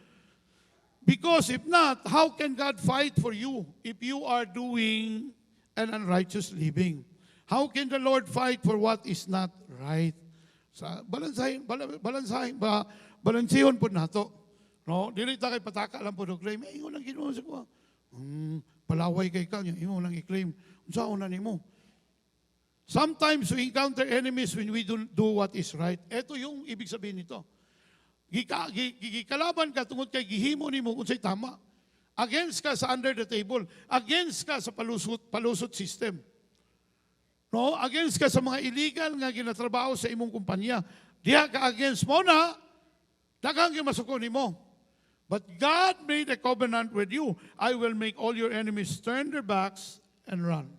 Because if not, how can God fight for you if you are doing an unrighteous living? How can the Lord fight for what is not right? Balansihon po nato. No, dili ta kay pataka lang po do claim. Ingon lang Ginoo sa ko. Palaway kay ka niya, ingon lang i-claim. Unsaon na nimo? Sometimes we encounter enemies when we don't do what is right. Ito yung ibig sabihin nito. Gikalaban ka tungod kay gihimo nimo unsay tama. Against ka sa under the table. Against ka sa palusot system. No, against ka sa mga illegal nga ginatrabaho sa imong kumpanya. Diha ka against mo na daghang gimasuko nimo. But God made a covenant with you. I will make all your enemies turn their backs and run.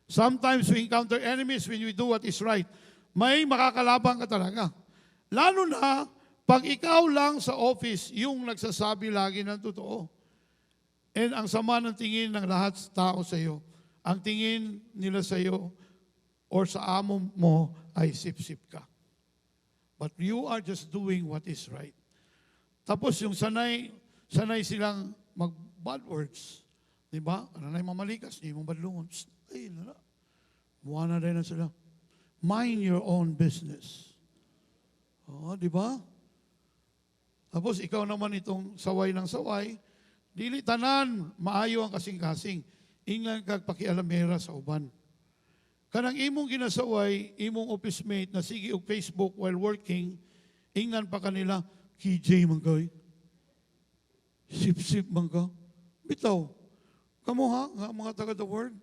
Sometimes we encounter enemies when we do what is right. May makakalabang ka talaga. Lalo na pag ikaw lang sa office yung nagsasabi lagi ng totoo. And ang sama ng tingin ng lahat sa tao sa iyo, ang tingin nila sa iyo or sa amo mo ay sip-sip ka. But you are just doing what is right. Tapos yung sanay silang mag-bad words. Diba? Ano na yung mamalikas, hindi mong badlungon. Ay, nala. Buwan na rin na sila. Mind your own business. Diba? Tapos ikaw naman itong saway ng saway, dili tanan, maayo ang kasing-kasing. Ingan kag pakialamera sa uban. Kanang imong ginasaway, imong office mate na sige og Facebook while working, ingan pa kanila, KJ man kay. Sip-sip man ka. Bitaw. Kamu ha, nga mga taga the word.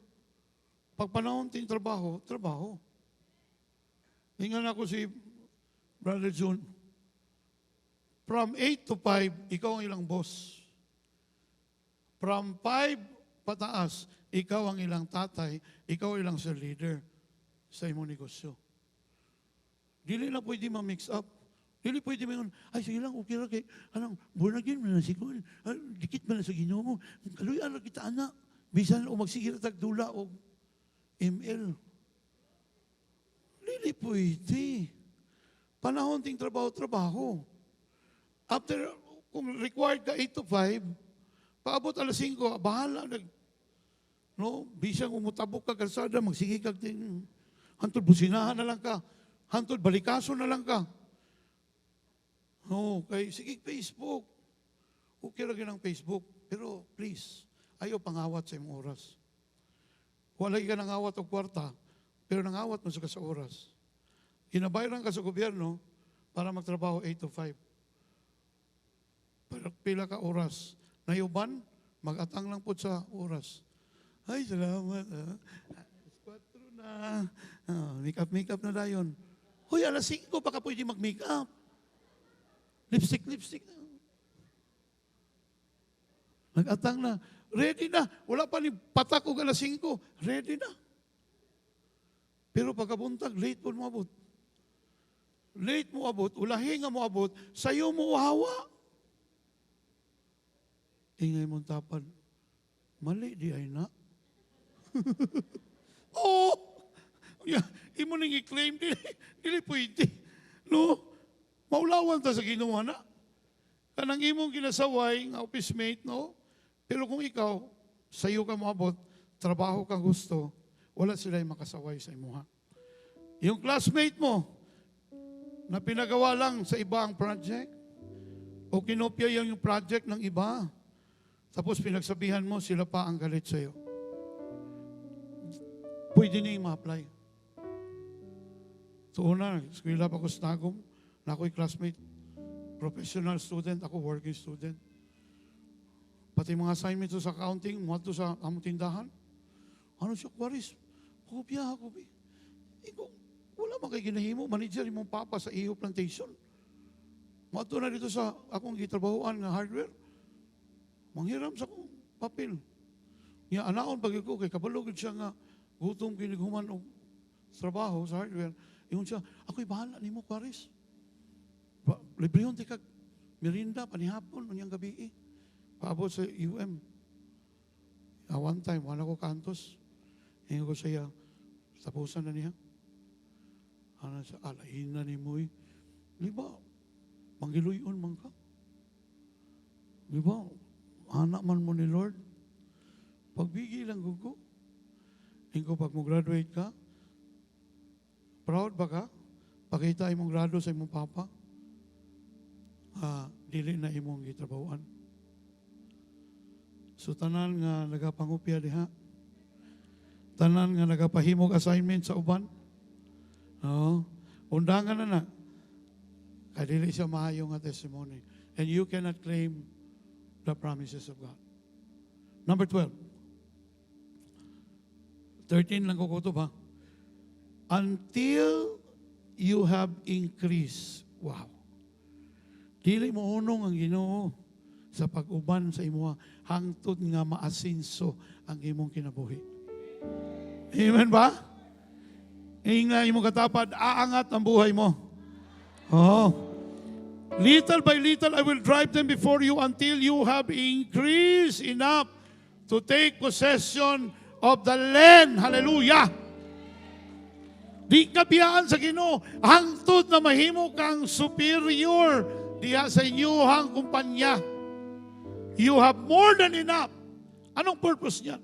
Pag panahon ting trabaho, trabaho. Ingan ako si Brother June. From 8 to 5, ikaw ang ilang boss. From 5 pataas, ikaw ang ilang tatay, ikaw ang ilang sir leader sa imong negosyo. Dili na pwede ma-mix up. Dili pwede mo yun, ay sige lang, okay lang kay, anong, born again mo na siguro, dikit mo na sa Ginoo, kaluyan na kita anak, bisan o magsigir tagdula o ML. Dili pwede. Panahon ting trabaho. After, kung required ka 8 to 5, paabot alas 5, bahala. No? Bisang umutabok ka kalsada, magsige ka din. Hantod businahan na lang ka. Hantod balikaso na lang ka. No, kay sige Facebook. Okay lagi ng Facebook. Pero please, ayaw pangawat sa imong oras. Wala ka nangawat o kwarta, pero nangawat mo sa oras. Ginabayaran ka sa gobyerno para magtrabaho 8 to 5. Pero pila ka oras. Nayuban, mag-atang lang po sa oras. Ay, salamat. 4 na. Make-up na dayon. Hoy, alas 5 pa ka pwede mag-make-up. Lipstick na. Nag-atang na. Ready na. Wala pa ni patak o alas 5. Ready na. Pero pagkabuntag, late po mo abot. Late mo abot, ulahi nga mo abot, sayo mo hawa. Ingay mong tapan, mali di ay na. Oh! Yeah, imo nang i-claim, dili pwede. No? Maulawan ta sa Ginoo na. Kanang imong ginasaway, nga office mate, no? Pero kung ikaw, sayo ka moabot, trabaho ka gusto, wala sila yung makasaway sa imuha. Yung classmate mo, na pinagawa lang sa ibang project, o kinopya yung project ng iba, tapos pinagsabihan mo, sila pa ang galit sa'yo. Pwede niya ma-apply. So una, eskwela pa ko sa Tagum, na ako'y classmate, professional student, ako working student. Pati mga assignments sa accounting, mga to sa among tindahan. Ano siya, Kwaris? Kopya ako, be. Ikaw, wala man kay ginahimo, manager imong papa sa iyo plantation. Mga to na dito sa akong gitrabahoan nga hardware. Manghiram sa akong papel. Nga anaon pag ko, kay kabalogid siya nga, gutom kiniguman o trabaho sa hardware. Ingon siya, ako'y bahala ni mo, Kwaris. Librehon ti kag merinda, panihapon, unyang gabi paabot sa UM. One time, wala ko kantos. Hingo ko siya, tapusan na niya. Ano siya, alain na ni mo Di ba, manggiluyon man ka? Di ba, anak man mo ni Lord? Pagbigi lang ko. Hingo pag mo graduate ka, proud ba ka? Pakita imong grado sa imong papa. Dili na imong gitrabahoan. So tanan nga nagapangupya diha. Tanan nga nagapahimog assignment sa uban. Undangan na. Kadili siya maayo nga testimony. And you cannot claim the promises of God. Number 12. 13 lang kukutob ha. Until you have increased. Wow. Dili mo unong ang Ginoo sa pag-uban sa imo hangtod nga maasinso ang imong kinabuhi. Amen ba? Nga imong katapad, aangat ang buhay mo. Oh. Little by little, I will drive them before you until you have increased enough to take possession of the land. Hallelujah! Di ka biyaan sa Ginoo, hangtod na mahimo kang superior diha sa inyong kumpanya. You have more than enough. Anong purpose niyan?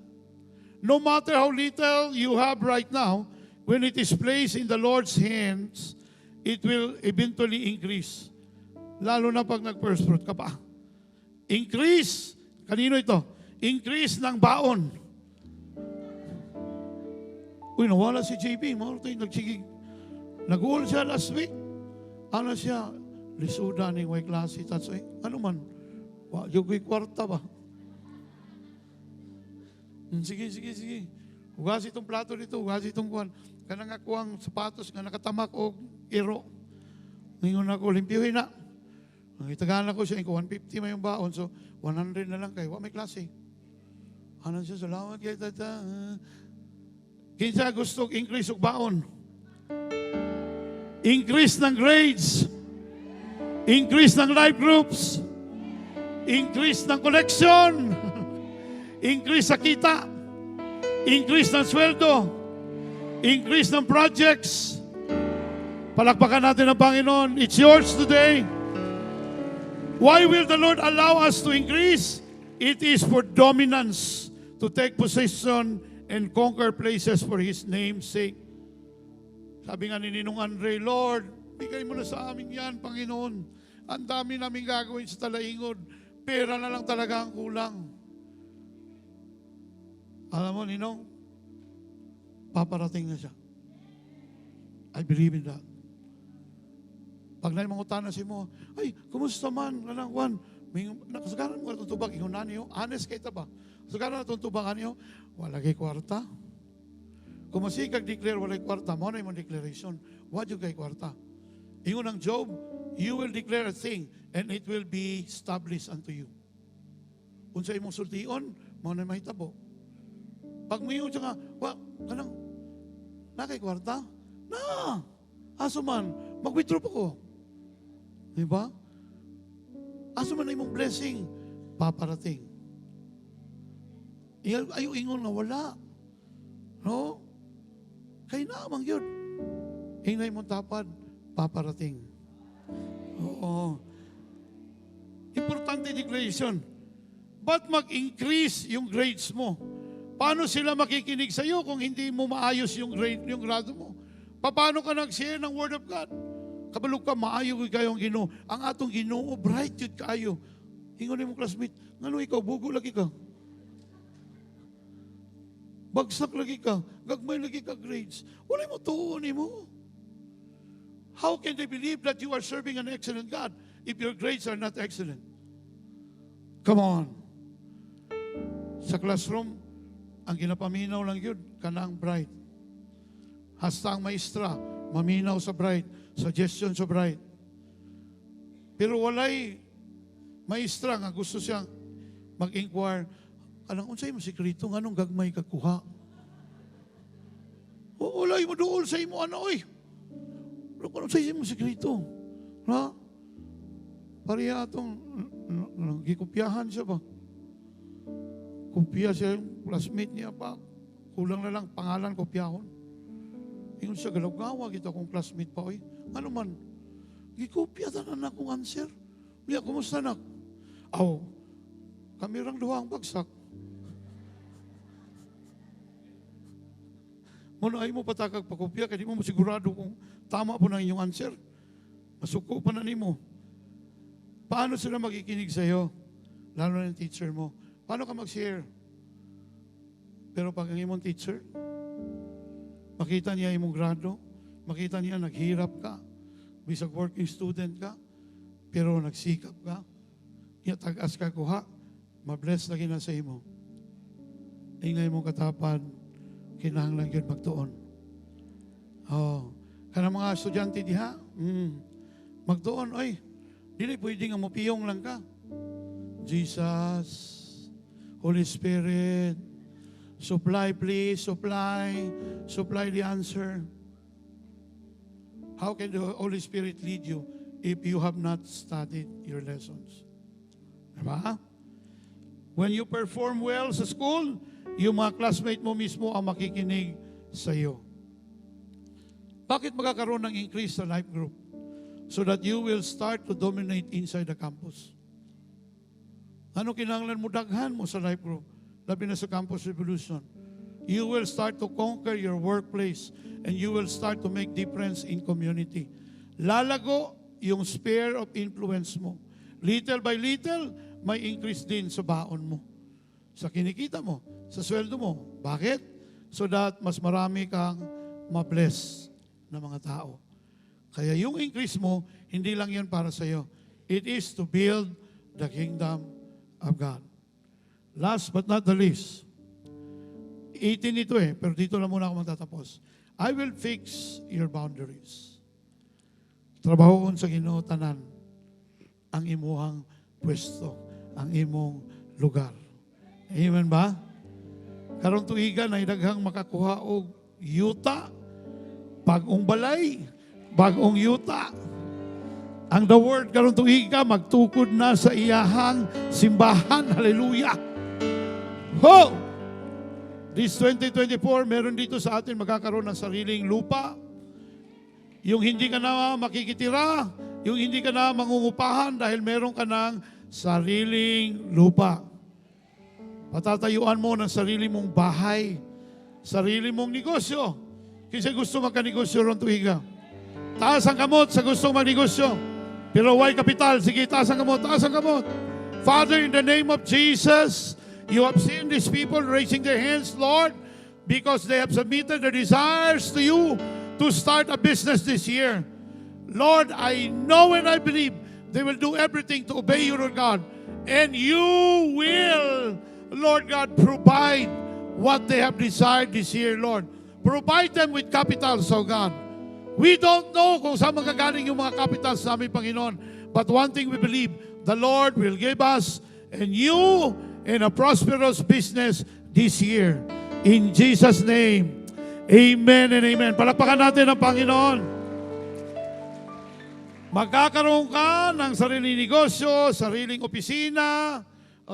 No matter how little you have right now, when it is placed in the Lord's hands, it will eventually increase. Lalo na pag nag-first fruit ka pa. Increase. Kanino ito? Increase ng baon. Uy, nawala si JB. Mahal tayo nagsigig. Nag-uol siya last week. Ano siya? Lisuda ni way klase. Ano man? Yung kwarta ba? Sige. Hugas itong plato dito. Hugas itong kuwan. Kanang ako ang sapatos nga nakatamak o iro. Ngayon ako, limpiyuhin na. Ang itagaan ako siya, 150 may yung baon. So, 100 na lang kayo. May klase. Ano siya? Salamat kayo, tata. Kinsa gusto increase og baon. Increase ng grades. Increase ng life groups. Increase ng collection. Increase sa kita. Increase ng sweldo. Increase ng projects. Palakpakan natin ang Panginoon. It's yours today. Why will the Lord allow us to increase? It is for dominance, to take possession and conquer places for His name's sake. Sabi nga ni Ninong Andre, Lord, bigay mo na sa amin yan, Panginoon. Ang dami namin gagawin sa talaingod. Pera na lang talaga ang kulang. Alam mo, Ninong, paparating na siya. I believe in that. Pag naimangutana si mo, ay, kumusta man? Anang Juan, nakasagaran mo itong tubag, ihunan niyo. Honest kayo ba? Kasagaran na itong tubagan niyo, wala kay kwarta. Kung masikag declare wala kay kwarta, mo na yung declaration. What you kay kwarta? Ingon ng Job, you will declare a thing and it will be established unto you. Kung sa imong sultion, mo na mahitabo. Pag mayon siya nga, kanang, nakay kwarta? Na! Aso man, mag-withdraw po ko. Diba? Aso man na imong blessing, paparating. Ayaw ingon na wala. No? Kaya naman yun. Hinay mong tapad, paparating. Oo. Importante declaration. Ba't mag-increase yung grades mo? Paano sila makikinig sa iyo kung hindi mo maayos yung grado mo? Paano ka nag-share ng Word of God? Kabalog ka, maayo kayong Ginoo. Ang atong Ginoo, bright yun kayo. Ingon mo classmate, ngano ikaw, bugo lagi ka. Bagsak lagi ka, gagmay lagi ka grades. Wala mo tuon mo. How can they believe that you are serving an excellent God if your grades are not excellent? Come on. Sa classroom, ang ginapaminaw lang yun, kanang bright. Hasta ang maestra, maminaw sa bright, suggestion sa bright. Pero walay maestra nga gusto siyang mag-inquire, anong unsay mo sikreto, anong gagmay kakuha? O walay mo dool sa imo, ano, oy. Anong unsay mo sikreto? Ha? Pariya atong, gikopyahan siya ba? Kopya siya yung classmate niya pa. Kulang na lang, pangalan kopyahon. Ingon siya, galaw-gawa kita kong classmate pa, oy. Ano man? Gikopya na akong answer. Miya, kumusta na? Aw, kami rang duha ang bagsak. Muna ay mo patakag pakopya, kaya di mo masigurado kung tama po na inyong answer. Masuko pa na ni mo. Paano sila magikinig sa iyo? Lalo na yung teacher mo. Paano ka mag-share? Pero pag ang imong teacher, makita niya imong grado, makita niya naghirap ka, bisag working student ka, pero nagsikap ka, niya tag-as ka kuha, mabless lagi na sa imo. Ingay mong katapan, kinahanglan yun magtuon. Oh, kanang mga estudyante diha, magtuon, oy, dili pwede nga mupiyong lang ka. Jesus, Holy Spirit, supply please, supply the answer. How can the Holy Spirit lead you if you have not studied your lessons? Diba? When you perform well sa school, yung mga classmate mo mismo ang makikinig sa iyo. Bakit magkakaroon ng increase sa life group? So that you will start to dominate inside the campus. Ano kinahanglan mo, daghan mo sa life group, labi na sa campus revolution. You will start to conquer your workplace and you will start to make difference in community. Lalago yung sphere of influence mo. Little by little, may increase din sa baon mo. Sa kinikita mo, sa sweldo mo. Bakit? So that mas marami kang ma-bless na mga tao. Kaya yung increase mo, hindi lang yan para sa iyo. It is to build the kingdom of God. Last but not the least, 18 ito pero dito lang muna ako magtatapos. I will fix your boundaries. Trabahoon sa Ginoo tanan ang imuhang pwesto, ang imong lugar. Amen ba? Karong tuiga na idaghang makakuha og yuta, bagong balay, bagong yuta. Ang the word karon tuiga magtukod na sa iyahang simbahan. Hallelujah. Ho! This 2024, meron dito sa atin magkakaroon ng sariling lupa. Yung hindi ka na makikitira, yung hindi ka na mangungupahan dahil meron ka ng sariling lupa. Patatayuan mo ng sarili mong bahay, sarili mong negosyo. Kasi gusto magka-negosyo ron tuiga. Taas ang kamot sa gusto magnegosyo. Pero why kapital? Sige, taas ang kamot, taas ang kamot. Father, in the name of Jesus, you have seen these people raising their hands, Lord, because they have submitted their desires to you to start a business this year. Lord, I know and I believe they will do everything to obey you, Lord God. And you will, Lord God, provide what they have desired this year, Lord. Provide them with capital, so God. We don't know kung saan magagaling yung mga capitals namin, Panginoon. But one thing we believe, the Lord will give us, and you and a prosperous business this year. In Jesus' name, amen and amen. Palakpakan natin ang Panginoon. Magkakaroon ka ng sariling negosyo, sariling opisina,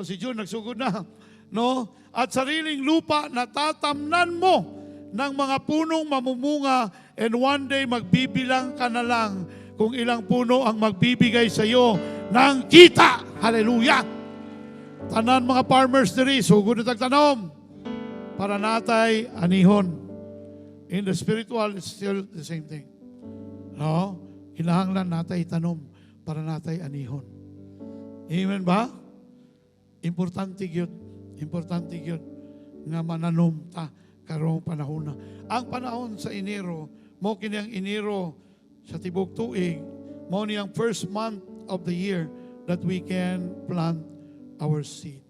si June nagsugod na, no? At sariling lupa na tatamnan mo ng mga punong mamumunga, and one day magbibilang ka na lang kung ilang puno ang magbibigay sa iyo ng kita. Hallelujah! Tanan mga farmers diri, sugod na tagtanom para natay anihon. In the spiritual, it's still the same thing. No? Kinahanglan natay tanom para natay anihon. Amen ba? Importante yun. Importante yun nga mananom ta karong panahon na. Ang panahon sa Enero, mo kini ang Enero sa tibok tuig, mo ni ang first month of the year that we can plant our seed.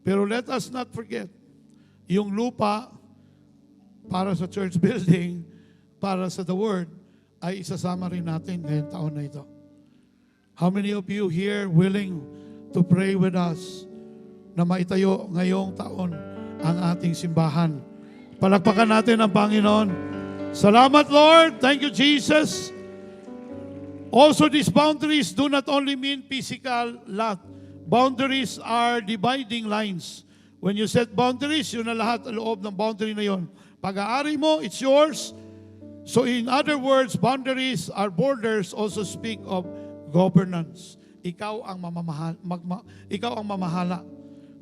Pero let us not forget, yung lupa para sa church building, para sa the word, ay isasama rin natin ngayong taon na ito. How many of you here willing to pray with us na maitayo ngayong taon ang ating simbahan? Palakpakan natin ang Panginoon. Salamat, Lord. Thank you, Jesus. Also, these boundaries do not only mean physical lot. Boundaries are dividing lines. When you set boundaries, yun na lahat ang loob ng boundary na yun. Pag-aari mo, it's yours. So in other words, boundaries are borders also speak of governance. Ikaw ang mamahala.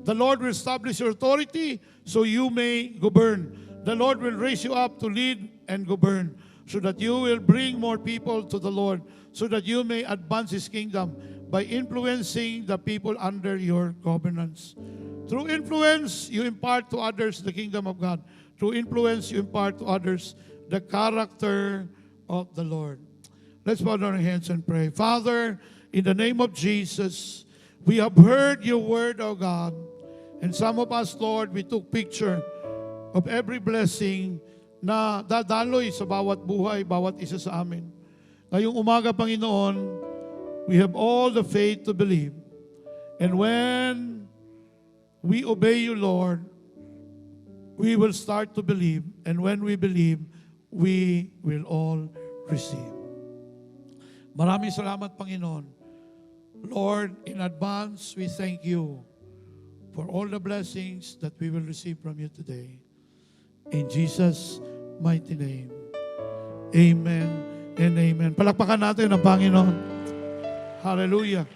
The Lord will establish your authority so you may govern. The Lord will raise you up to lead and govern so that you will bring more people to the Lord, so that you may advance His kingdom by influencing the people under your governance. Through influence, you impart to others the kingdom of God. Through influence, you impart to others the character of the Lord. Let's bow down our hands and pray. Father, in the name of Jesus, we have heard your word, O God. And some of us, Lord, we took picture of every blessing na dadaloy sa bawat buhay, bawat isa sa amin. Ngayong umaga, Panginoon, we have all the faith to believe. And when we obey you, Lord, we will start to believe. And when we believe, we will all receive. Maraming salamat, Panginoon. Lord, in advance, we thank you for all the blessings that we will receive from you today. In Jesus' mighty name. Amen and amen. Palakpakan natin ang Panginoon. Hallelujah.